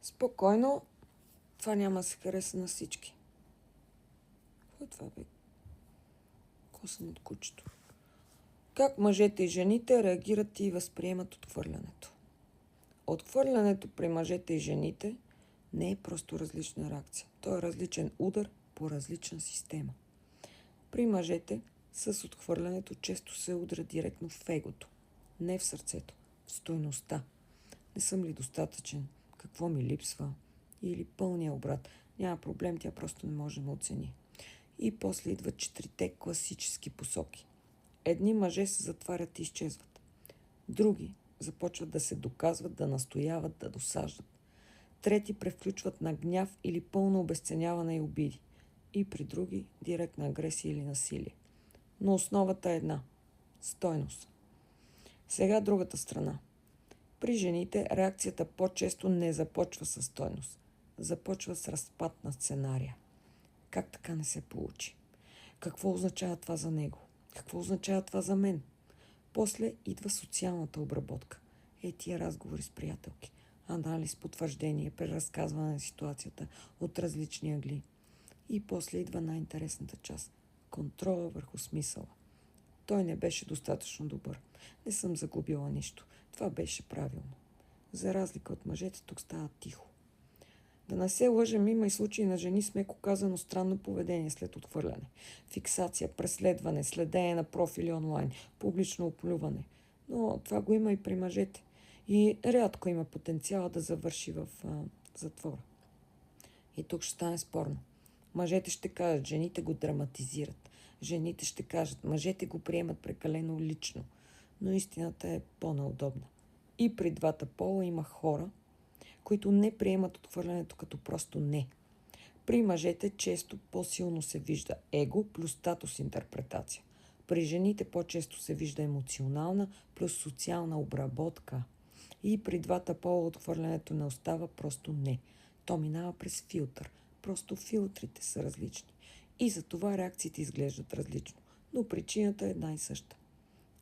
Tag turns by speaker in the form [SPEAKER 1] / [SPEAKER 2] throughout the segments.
[SPEAKER 1] Спокойно, това няма да се хареса на всички. Какво е това, бе? Косъм от кучето. Как мъжете и жените реагират и възприемат отхвърлянето? Отхвърлянето при мъжете и жените не е просто различна реакция. То е различен удар по различна система. При мъжете с отхвърлянето често се удря директно в егото, не в сърцето, в стойността. Не съм ли достатъчен? Какво ми липсва? Или пълния обрат. Няма проблем, тя просто не може да ме оцени. И после идват 4 класически посоки. Едни мъже се затварят и изчезват. Други започват да се доказват, да настояват, да досаждат. Трети превключват на гняв или пълно обезценяване и обиди. И при други директна агресия или насилие. Но основата е една – стойност. Сега другата страна. При жените реакцията по-често не започва със стойност. Започва с разпад на сценария. Как така не се получи? Какво означава това за него? Какво означава това за мен? После идва социалната обработка. Тия разговори с приятелки. Анализ, потвърждение, преразказване на ситуацията от различни ъгли. И после идва най-интересната част. Контрола върху смисъла. Той не беше достатъчно добър. Не съм загубила нищо. Това беше правилно. За разлика от мъжете, тук става тихо. Да не се лъжем, има и случаи на жени с меко казано странно поведение след отхвърляне. Фиксация, преследване, следене на профили онлайн, публично оплюване. Но това го има и при мъжете. И рядко има потенциала да завърши в затвора. И тук ще стане спорно. Мъжете ще кажат, жените го драматизират. Жените ще кажат, мъжете го приемат прекалено лично. Но истината е по-неудобна. И при двата пола има хора, които не приемат отхвърлянето като просто не. При мъжете често по-силно се вижда его плюс статус интерпретация. При жените по-често се вижда емоционална плюс социална обработка. И при двата пола отхвърлянето не остава просто не. То минава през филтър. Просто филтрите са различни. И затова реакциите изглеждат различно. Но причината е една и съща.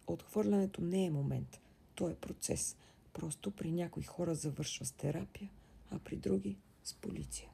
[SPEAKER 1] Отхвърлянето не е момент. То е процес. Просто при някои хора завършва с терапия, а при други с полиция.